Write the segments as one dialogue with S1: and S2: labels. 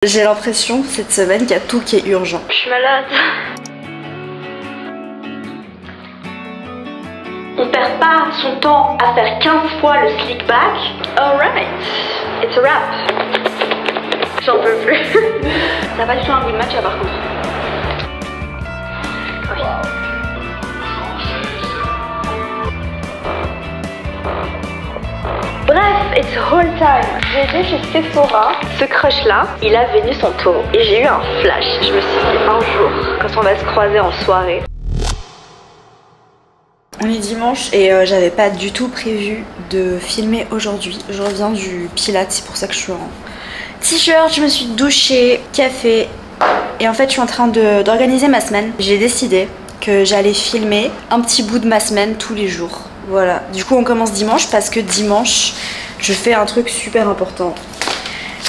S1: J'ai l'impression cette semaine qu'il y a tout qui est urgent.
S2: Je suis malade. On perd pas son temps à faire 15 fois le slick back. Alright, it's a wrap. J'en peux plus. Ça va du tout un good match là par contre. Oui. Bref, it's haul time. J'ai été chez Sephora. Ce crush là, il a venu son tour. Et j'ai eu un flash. Je me suis dit un jour, quand on va se croiser en soirée.
S1: On est dimanche et j'avais pas du tout prévu de filmer aujourd'hui. Je reviens du Pilates, c'est pour ça que je suis en t-shirt. Je me suis douchée, café. Et en fait, je suis en train d'organiser ma semaine. J'ai décidé que j'allais filmer un petit bout de ma semaine tous les jours. Voilà, du coup on commence dimanche parce que dimanche je fais un truc super important.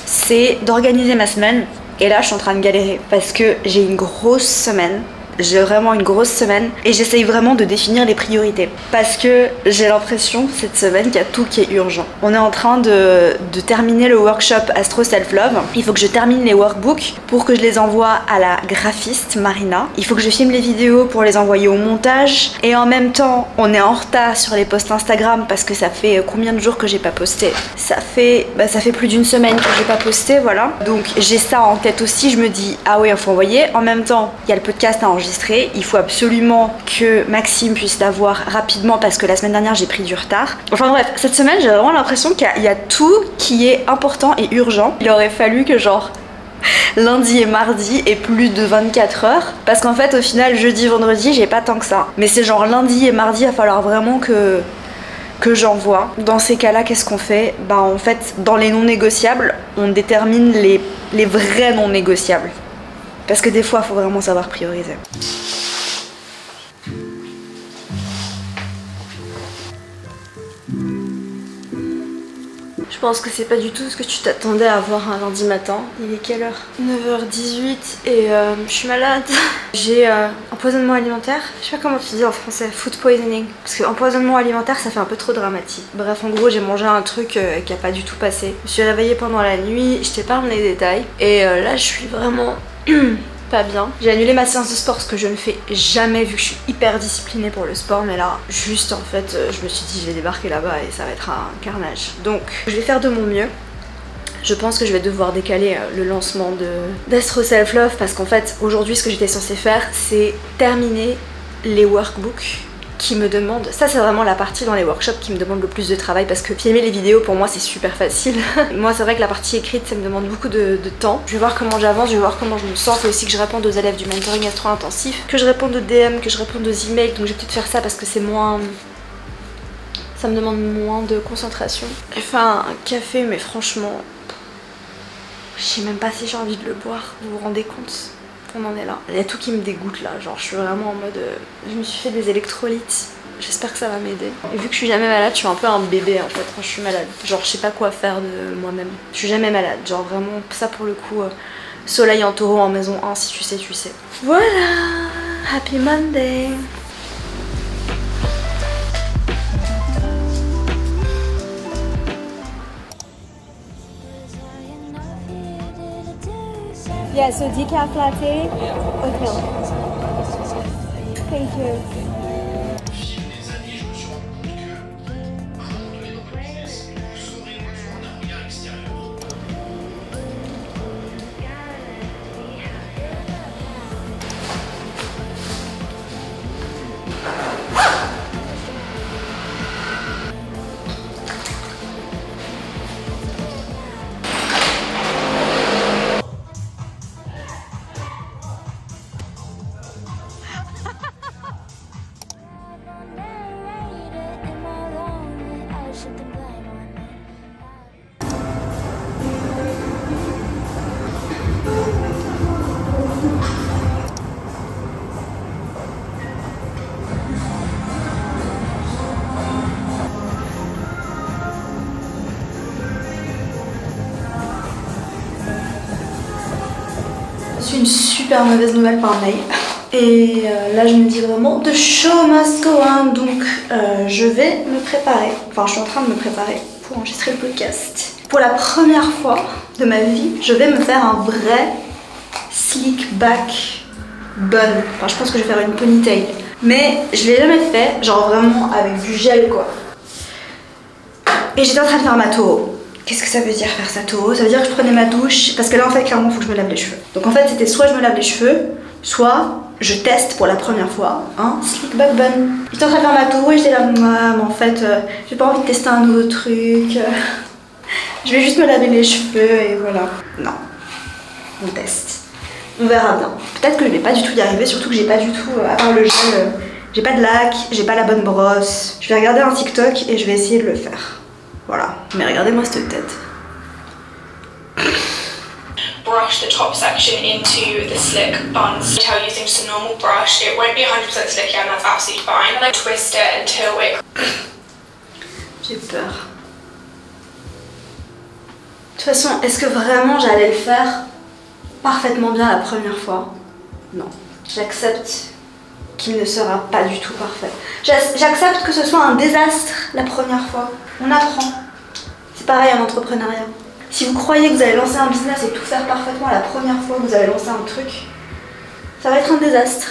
S1: C'est d'organiser ma semaine. Et là je suis en train de galérer parce que j'ai une grosse semaine. J'ai vraiment une grosse semaine et j'essaye vraiment de définir les priorités. Parce que j'ai l'impression cette semaine qu'il y a tout qui est urgent. On est en train de terminer le workshop Astro Self Love. Il faut que je termine les workbooks pour que je les envoie à la graphiste Marina. Il faut que je filme les vidéos pour les envoyer au montage. Et en même temps, on est en retard sur les posts Instagram parce que ça fait combien de jours que j'ai pas posté? Ça fait plus d'une semaine que j'ai pas posté, voilà. Donc j'ai ça en tête aussi. Je me dis, ah oui, il faut envoyer. En même temps, il y a le podcast à enregistrer. Il faut absolument que Maxime puisse l'avoir rapidement parce que la semaine dernière j'ai pris du retard. Enfin bref, cette semaine j'ai vraiment l'impression qu'il y a tout qui est important et urgent. Il aurait fallu que genre lundi et mardi ait plus de 24 heures parce qu'en fait au final jeudi vendredi j'ai pas tant que ça. Mais c'est genre lundi et mardi il va falloir vraiment que j'envoie. Dans ces cas-là, qu'est-ce qu'on fait? Bah en fait dans les non négociables on détermine les vrais non négociables. Parce que des fois, il faut vraiment savoir prioriser. Je pense que c'est pas du tout ce que tu t'attendais à voir un lundi matin. Il est quelle heure? 9h18 et je suis malade. J'ai empoisonnement alimentaire. Je sais pas comment tu dis en français, food poisoning. Parce que empoisonnement alimentaire ça fait un peu trop dramatique. Bref, en gros j'ai mangé un truc qui a pas du tout passé. Je me suis réveillée pendant la nuit, je t'épargne les détails. Et là je suis vraiment... pas bien. J'ai annulé ma séance de sport, ce que je ne fais jamais vu que je suis hyper disciplinée pour le sport, mais là juste en fait je me suis dit je vais débarquer là-bas et ça va être un carnage. Donc je vais faire de mon mieux. Je pense que je vais devoir décaler le lancement d'Astro Self Love parce qu'en fait aujourd'hui ce que j'étais censée faire c'est terminer les workbooks qui me demandent, ça c'est vraiment la partie dans les workshops qui me demande le plus de travail parce que filmer les vidéos pour moi c'est super facile. Moi c'est vrai que la partie écrite ça me demande beaucoup de temps. Je vais voir comment j'avance, je vais voir comment je me sens. Il faut aussi que je réponde aux élèves du mentoring astro intensif, que je réponde aux DM, que je réponde aux emails, donc je vais peut-être faire ça parce que c'est moins... ça me demande moins de concentration. J'ai fait un café mais franchement, je sais même pas si j'ai envie de le boire, vous vous rendez compte? On en est là. Il y a tout qui me dégoûte là, genre je suis vraiment en mode... Je me suis fait des électrolytes, j'espère que ça va m'aider. Et vu que je suis jamais malade, je suis un peu un bébé en fait quand je suis malade. Genre je sais pas quoi faire de moi-même. Je suis jamais malade, genre vraiment ça pour le coup, soleil en taureau en maison 1, si tu sais, tu sais. Voilà, happy Monday.
S3: Yeah, so decaf latte with milk. Thank you.
S1: J'ai une super mauvaise nouvelle par mail. Et là je me dis vraiment the show must go on, donc je vais me préparer, enfin je suis en train de me préparer pour enregistrer le podcast. Pour la première fois de ma vie, je vais me faire un vrai slick back bun. Enfin, je pense que je vais faire une ponytail. Mais je l'ai jamais fait, genre vraiment avec du gel quoi. Et j'étais en train de faire ma toho. Qu'est-ce que ça veut dire faire sa toho? Ça veut dire que je prenais ma douche, parce que là en fait clairement il faut que je me lave les cheveux. Donc en fait c'était soit je me lave les cheveux, soit je teste pour la première fois un slick back bun. J'étais en train de faire ma toho et j'étais là, mais en fait j'ai pas envie de tester un nouveau truc. Je vais juste me laver les cheveux et voilà. Non, on teste. On verra bien. Peut-être que je vais pas du tout y arriver, surtout que j'ai pas du tout, à part le gel, j'ai pas de lac, j'ai pas la bonne brosse. Je vais regarder un TikTok et je vais essayer de le faire. Voilà. Mais regardez-moi cette tête.
S4: Brush the top section into the slick buns. Until using just a normal brush, it won't be 100% slick and that's absolutely fine. And then twist it until it...
S1: J'ai peur. De toute façon, est-ce que vraiment j'allais le faire parfaitement bien la première fois? Non. J'accepte qu'il ne sera pas du tout parfait. J'accepte que ce soit un désastre la première fois. On apprend. C'est pareil en entrepreneuriat. Si vous croyez que vous allez lancer un business et tout faire parfaitement la première fois que vous allez lancer un truc, ça va être un désastre.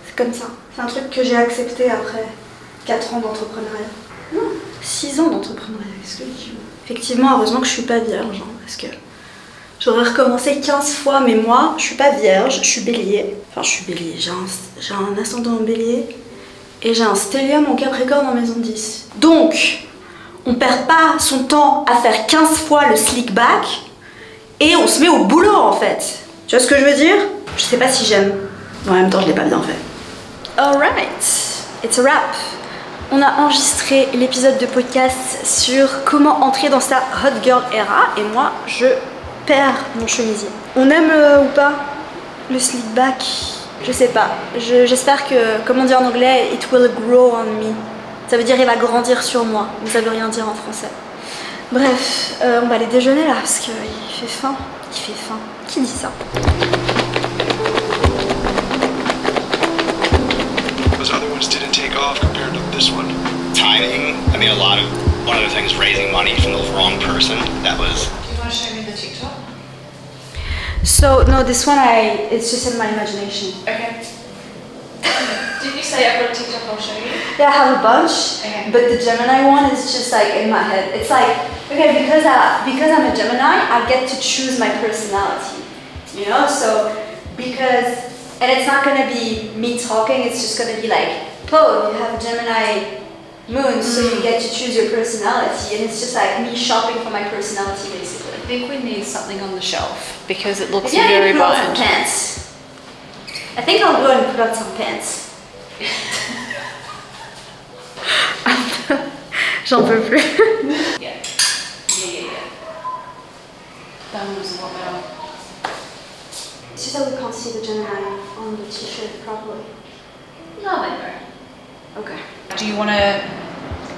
S1: C'est comme ça. C'est un truc que j'ai accepté après 4 ans d'entrepreneuriat. Non, 6 ans d'entrepreneuriat, qu'est-ce que je dis? Effectivement, heureusement que je suis pas vierge, hein, parce que j'aurais recommencé 15 fois, mais moi, je suis pas vierge, je suis bélier. Enfin, je suis bélier, j'ai un ascendant en bélier et j'ai un stellium en capricorne en maison 10. Donc, on perd pas son temps à faire 15 fois le slick back et on se met au boulot en fait. Tu vois ce que je veux dire? Je sais pas si j'aime. En même temps, je l'ai pas bien fait. Alright, it's a wrap. On a enregistré l'épisode de podcast sur comment entrer dans sa hot girl era et moi, je perds mon chemisier. On aime ou pas le slick back? Je sais pas. J'espère que, comme on dit en anglais, it will grow on me. Ça veut dire il va grandir sur moi, mais ça veut rien dire en français. Bref, on va aller déjeuner là parce qu'il fait faim. Il fait faim. Qui dit ça?
S5: Those other ones didn't take off compared to this one.
S6: Timing. I mean, one of the things, raising money from the wrong person. That was.
S4: Do you want to show me the TikTok?
S1: So no, this one it's just in my imagination.
S4: Okay. Did you say I've got a TikTok? I'll show you.
S1: Yeah, I have a bunch,
S4: Okay.
S1: but the Gemini one is just like in my head. It's like, okay, because I'm a Gemini, I get to choose my personality, you know? So, and it's not gonna be me talking, it's just gonna be like, oh, you have a Gemini moon, so you get to choose your personality, and it's just like me shopping for my personality, basically.
S7: I think we need something on the shelf because it looks
S1: Maybe I
S7: very
S1: need to put on some
S7: bland.
S1: pants. I think I'll go and put on some pants. J'en peux plus.
S7: Yeah. That one was a lot better.
S1: It's just that we can't see the Gemini on the t-shirt properly.
S7: No, they don't.
S1: Okay.
S7: Do you want to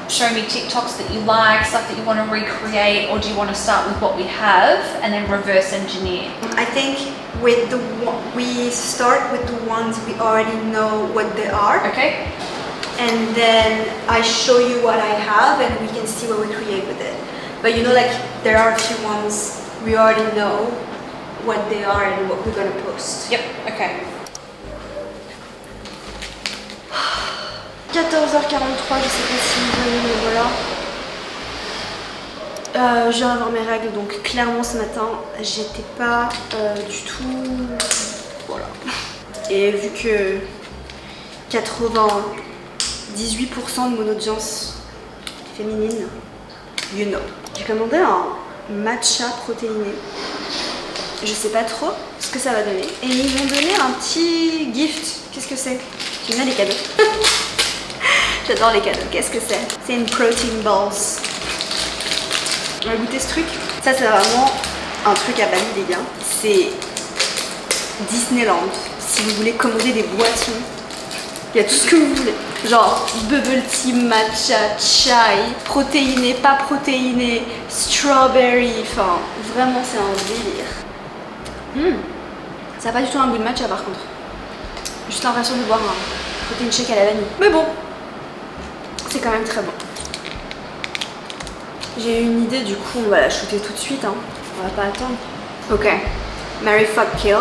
S7: show me TikToks that you like, stuff that you want to recreate, or do you want to start with what we have and then reverse engineer?
S1: I think we start with the ones we already know what they are,
S7: Okay.
S1: and then I show you what I have, and we can see what we create with it. But you know, like there are a few ones we already know what they are and what we're gonna post.
S7: Yep. Okay.
S1: 14h43, je sais pas si vous voyez, mais voilà. Je viens d'avoir mes règles, donc clairement ce matin, j'étais pas du tout... Voilà. Et vu que 98% de mon audience féminine, you know. J'ai commandé un matcha protéiné. Je sais pas trop ce que ça va donner. Et ils m'ont donné un petit gift. Qu'est-ce que c'est? J'aime bien les cadeaux. J'adore les cadeaux. Qu'est-ce que c'est? C'est une protein balls. On va goûter ce truc. Ça, c'est vraiment un truc à Bali, les gars. C'est Disneyland. Si vous voulez commander des boissons, il y a tout ce que vous voulez. Genre bubble tea, matcha, chai, protéiné, pas protéiné, strawberry. Enfin, vraiment, c'est un délire. Ça n'a pas du tout un goût de matcha par contre. Juste l'impression de boire un protéine shake à la vanille. Mais bon, c'est quand même très bon. J'ai eu une idée, du coup on va la shooter tout de suite, hein. On va pas attendre. Ok, Marry, Fuck, Kill,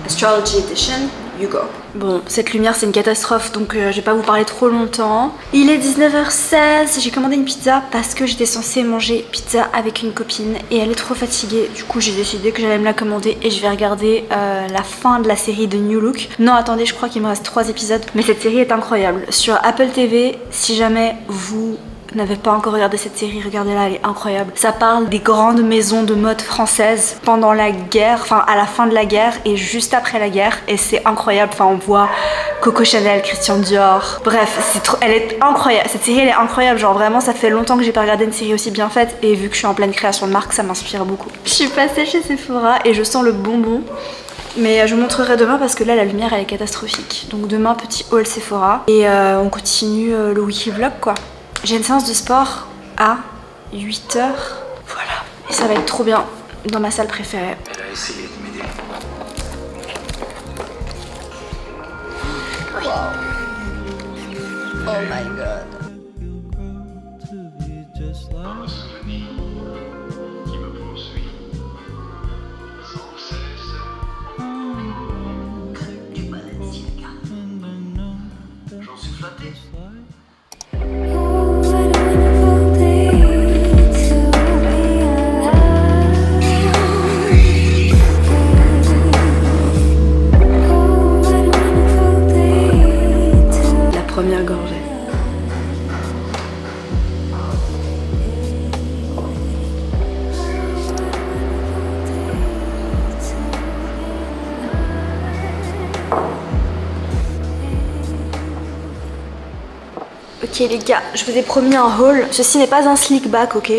S1: Astrology Edition, you go. Bon, cette lumière c'est une catastrophe, donc je vais pas vous parler trop longtemps. Il est 19h16, j'ai commandé une pizza parce que j'étais censée manger pizza avec une copine et elle est trop fatiguée. Du coup j'ai décidé que j'allais me la commander et je vais regarder la fin de la série de New Look. Non attendez, je crois qu'il me reste 3 épisodes, mais cette série est incroyable. Sur Apple TV, si jamais vous n'avez pas encore regardé cette série, regardez-la, elle est incroyable. Ça parle des grandes maisons de mode françaises pendant la guerre, enfin à la fin de la guerre et juste après la guerre, et c'est incroyable. Enfin on voit Coco Chanel, Christian Dior, bref, elle est incroyable. Cette série elle est incroyable, genre vraiment ça fait longtemps que j'ai pas regardé une série aussi bien faite et vu que je suis en pleine création de marque, ça m'inspire beaucoup. Je suis passée chez Sephora et je sens le bonbon. Mais je vous montrerai demain parce que là la lumière elle est catastrophique. Donc demain petit haul Sephora et on continue le weekly vlog quoi. J'ai une séance de sport à 8h, voilà. Et ça va être trop bien dans ma salle préférée.
S8: Elle a essayé de m'aider.
S1: Oui. Oh my god.
S5: Un souvenir qui me poursuit sans cesse.
S8: Du Balenciaga. J'en suis flatté.
S1: Première gorgée. Ok les gars, je vous ai promis un haul. Ceci n'est pas un slick back, ok?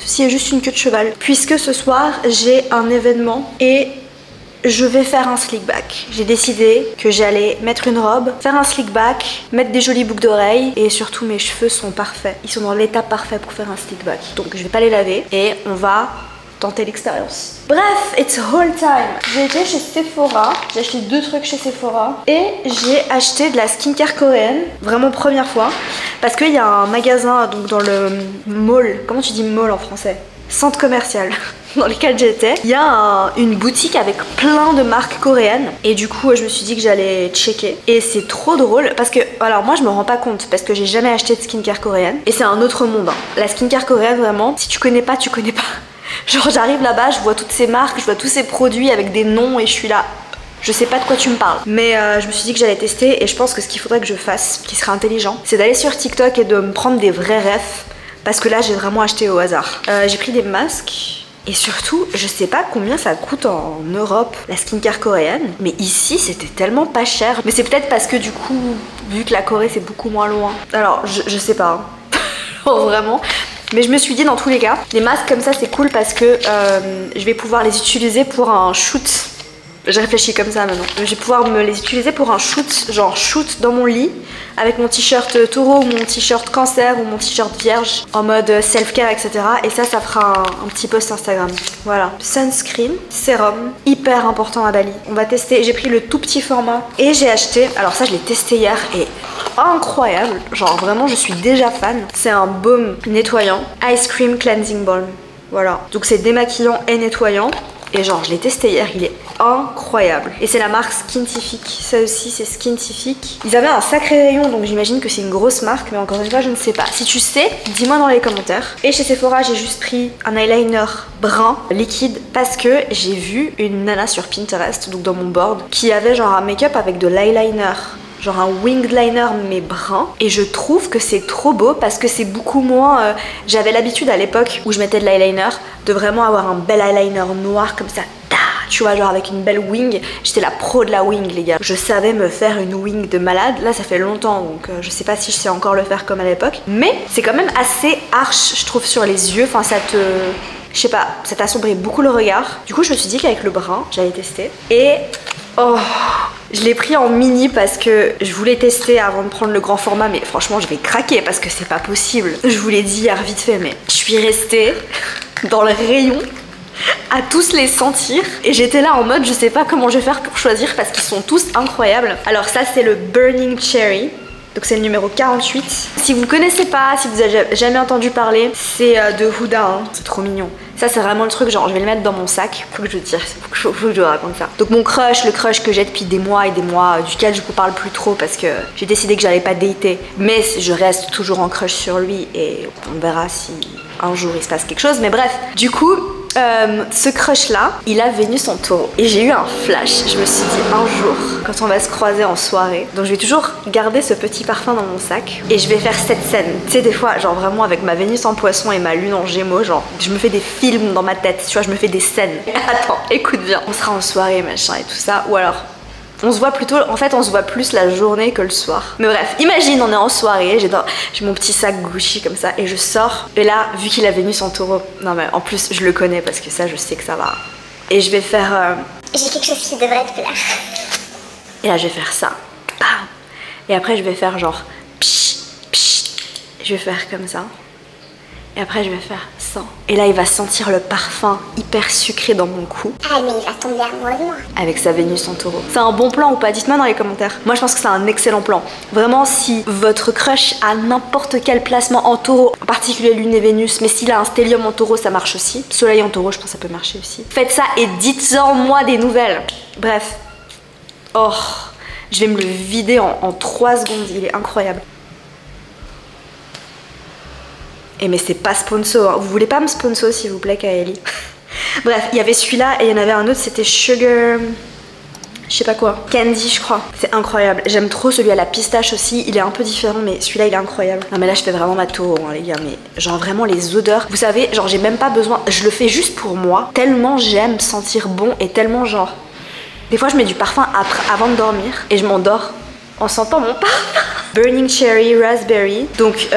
S1: Ceci est juste une queue de cheval. Puisque ce soir, j'ai un événement et je vais faire un slick back. J'ai décidé que j'allais mettre une robe, faire un slick back, mettre des jolies boucles d'oreilles et surtout mes cheveux sont parfaits. Ils sont dans l'état parfait pour faire un slick back. Donc je vais pas les laver et on va tenter l'expérience. Bref, it's haul time. J'ai été chez Sephora, j'ai acheté 2 trucs chez Sephora et j'ai acheté de la skincare coréenne, vraiment première fois, parce qu'il y a un magasin donc dans le mall, comment tu dis mall en français? Centre commercial dans lequel j'étais, il y a une boutique avec plein de marques coréennes et du coup je me suis dit que j'allais checker et c'est trop drôle parce que alors moi je me rends pas compte parce que j'ai jamais acheté de skincare coréenne et c'est un autre monde hein. La skincare coréenne vraiment, si tu connais pas, tu connais pas. Genre j'arrive là-bas, je vois toutes ces marques, je vois tous ces produits avec des noms et je suis là, je sais pas de quoi tu me parles. Mais je me suis dit que j'allais tester et je pense que ce qu'il faudrait que je fasse, qui serait intelligent, c'est d'aller sur TikTok et de me prendre des vrais refs. Parce que là j'ai vraiment acheté au hasard. J'ai pris des masques et surtout je sais pas combien ça coûte en Europe la skincare coréenne. Mais ici c'était tellement pas cher. Mais c'est peut-être parce que du coup vu que la Corée c'est beaucoup moins loin. Alors je sais pas hein. Vraiment. Mais je me suis dit dans tous les cas, les masques comme ça c'est cool parce que je vais pouvoir les utiliser pour un shoot. Je réfléchis comme ça maintenant. Je vais pouvoir me les utiliser pour un shoot, genre shoot dans mon lit avec mon t-shirt taureau ou mon t-shirt cancer ou mon t-shirt vierge en mode self-care etc. Et ça fera un petit post Instagram. Voilà. Sunscreen, sérum, hyper important à Bali. On va tester. J'ai pris le tout petit format et j'ai acheté, alors ça je l'ai testé hier et incroyable. Genre vraiment je suis déjà fan. C'est un baume nettoyant. Ice Cream Cleansing Balm. Voilà. Donc c'est démaquillant et nettoyant. Et genre je l'ai testé hier, il est incroyable. Et c'est la marque Skintific, ça aussi c'est Skintific. Ils avaient un sacré rayon donc j'imagine que c'est une grosse marque, mais encore une fois je ne sais pas. Si tu sais, dis-moi dans les commentaires. Et chez Sephora j'ai juste pris un eyeliner brun liquide parce que j'ai vu une nana sur Pinterest, donc dans mon board, qui avait genre un make-up avec de l'eyeliner, genre un winged liner mais brun, et je trouve que c'est trop beau parce que c'est beaucoup moins j'avais l'habitude à l'époque où je mettais de l'eyeliner de vraiment avoir un bel eyeliner noir comme ça, tu vois, genre avec une belle wing. J'étais la pro de la wing les gars, je savais me faire une wing de malade. Là ça fait longtemps donc je sais pas si je sais encore le faire comme à l'époque, mais c'est quand même assez arche je trouve sur les yeux, enfin ça te... je sais pas, ça t'assombrit beaucoup le regard. Du coup je me suis dit qu'avec le brun j'allais tester et... oh, je l'ai pris en mini parce que je voulais tester avant de prendre le grand format, mais franchement je vais craquer parce que c'est pas possible. Je vous l'ai dit hier vite fait, mais je suis restée dans le rayon à tous les sentir et j'étais là en mode je sais pas comment je vais faire pour choisir parce qu'ils sont tous incroyables. Alors ça c'est le Burning Cherry Donc c'est le numéro 48. Si vous ne connaissez pas, si vous avez jamais entendu parler, c'est de Huda, hein. C'est trop mignon. Ça c'est vraiment le truc, genre je vais le mettre dans mon sac. Faut que je tire, faut que je raconte ça. Donc mon crush, le crush que j'ai depuis des mois et des mois, duquel je vous parle plus trop parce que j'ai décidé que j'allais pas dater. Mais je reste toujours en crush sur lui et on verra si un jour il se passe quelque chose. Mais bref, du coup, ce crush là, il a Vénus en taureau. Et j'ai eu un flash, je me suis dit un jour, quand on va se croiser en soirée, donc je vais toujours garder ce petit parfum dans mon sac et je vais faire cette scène. Tu sais, des fois, genre vraiment avec ma Vénus en poisson et ma lune en gémeaux, genre je me fais des films dans ma tête, tu vois, je me ffais des scènes. Attends, écoute bien, on sera en soirée machin et tout ça, ou alors on se voit plutôt, en fait on se voit plus la journée que le soir. Mais bref, imagine on est en soirée, j'ai mon petit sac Gucci comme ça et je sors. Et là, vu qu'il a Vénus en taureau, non mais en plus je le connais parce que ça je sais que ça va. Et je vais faire...
S3: J'ai quelque chose qui devrait te plaire.
S1: Et là je vais faire ça. Bam. Et après je vais faire genre... Psh, psh. Je vais faire comme ça. Et après je vais faire ça. Et là il va sentir le parfum hyper sucré dans mon cou.
S3: Ah mais il va tomber amoureux de moi.
S1: Avec sa Vénus en taureau. C'est un bon plan ou pas? Dites-moi dans les commentaires. Moi je pense que c'est un excellent plan. Vraiment, si votre crush a n'importe quel placement en taureau, en particulier lune et Vénus, mais s'il a un stellium en taureau ça marche aussi. Soleil en taureau je pense que ça peut marcher aussi. Faites ça et dites-en moi des nouvelles. Bref. Oh, je vais me le vider en 3 secondes, il est incroyable. Et mais c'est pas sponsor, hein. Vous voulez pas me sponsor s'il vous plaît, Kaeli? Bref, il y avait celui-là et il y en avait un autre, c'était Sugar... Je sais pas quoi. Candy, je crois. C'est incroyable. J'aime trop celui à la pistache aussi. Il est un peu différent, mais celui-là, il est incroyable. Non, mais là, je fais vraiment ma taureau, hein, les gars. Mais genre, vraiment, les odeurs. Vous savez, genre, j'ai même pas besoin. Je le fais juste pour moi. Tellement j'aime sentir bon et tellement, genre... Des fois, je mets du parfum avant de dormir et je m'endors en sentant mon parfum. Burning Cherry Raspberry. Donc,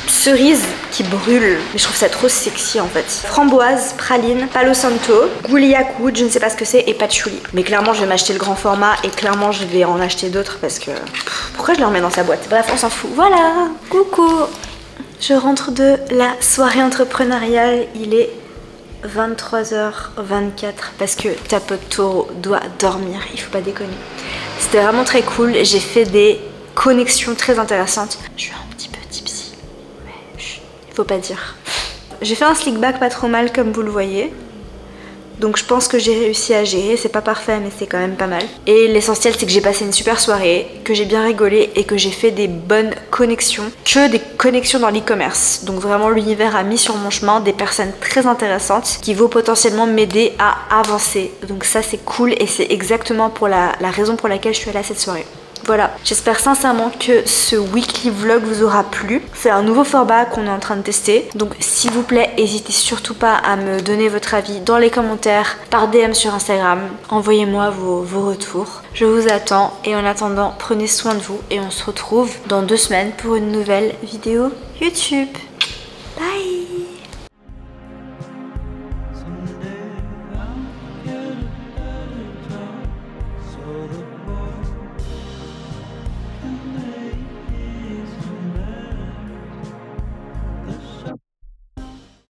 S1: cerise qui brûle. Mais je trouve ça trop sexy en fait. Framboise, praline, palo santo, gouliacoud, je ne sais pas ce que c'est, et patchouli. Mais clairement, je vais m'acheter le grand format et clairement, je vais en acheter d'autres parce que... pourquoi je les remets dans sa boîte? Bref, on s'en fout. Voilà, coucou. Je rentre de la soirée entrepreneuriale. Il est 23h24 parce que ta pote taureau doit dormir. Il faut pas déconner. C'était vraiment très cool. J'ai fait des connexions très intéressantes. Je suis un petit peu tipsy, mais il faut pas dire. J'ai fait un slick back pas trop mal comme vous le voyez. Donc je pense que j'ai réussi à gérer. C'est pas parfait mais c'est quand même pas mal. Et l'essentiel c'est que j'ai passé une super soirée, que j'ai bien rigolé et que j'ai fait des bonnes connexions. Que des connexions dans l'e-commerce. Donc vraiment l'univers a mis sur mon chemin des personnes très intéressantes qui vont potentiellement m'aider à avancer. Donc ça c'est cool et c'est exactement pour la raison pour laquelle je suis allée à cette soirée. Voilà, j'espère sincèrement que ce weekly vlog vous aura plu. C'est un nouveau format qu'on est en train de tester. Donc s'il vous plaît, n'hésitez surtout pas à me donner votre avis dans les commentaires, par DM sur Instagram. Envoyez-moi vos retours. Je vous attends et en attendant, prenez soin de vous et on se retrouve dans 2 semaines pour une nouvelle vidéo YouTube.